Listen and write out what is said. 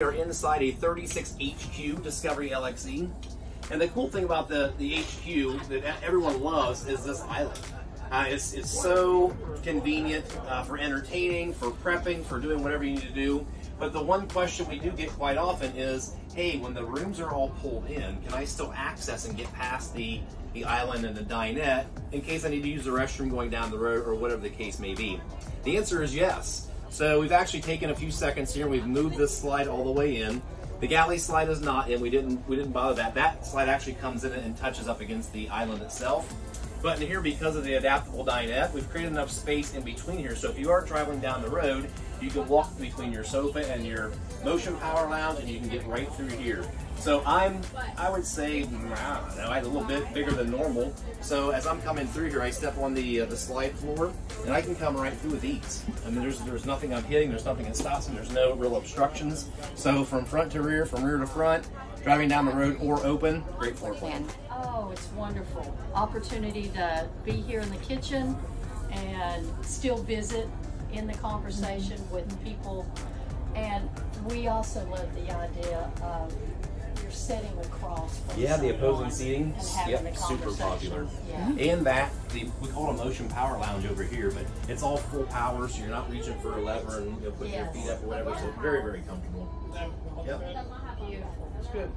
We are inside a 36 HQ Discovery LXE, and the cool thing about the HQ that everyone loves is this island. It's so convenient for entertaining, for prepping, for doing whatever you need to do. But the one question we do get quite often is, hey, when the rooms are all pulled in, can I still access and get past the island and the dinette in case I need to use the restroom going down the road or whatever the case may be? The answer is yes. So we've actually taken a few seconds here. We've moved this slide all the way in. The galley slide is not in. We didn't bother that. That slide actually comes in and touches up against the island itself. But in here, because of the adaptable dinette, we've created enough space in between here. So if you are traveling down the road, you can walk between your sofa and your motion power lounge, and you can get right through here. So I would say, I don't know, I'm a little bit bigger than normal. So as I'm coming through here, I step on the slide floor, and I can come right through with ease. I mean, there's nothing I'm hitting, there's nothing that stops me, there's no real obstructions. So from front to rear, from rear to front, driving down the road or open, great floor plan. Oh, it's wonderful. Opportunity to be here in the kitchen and still visit in the conversation with people. And we also love the idea of you're sitting across from the opposing seating, yep, super popular. Yeah. And that, we call it a motion power lounge over here, but it's all full power, so you're not reaching for a lever and putting your feet up or whatever, so very, very comfortable. Yep. Beautiful. It's good.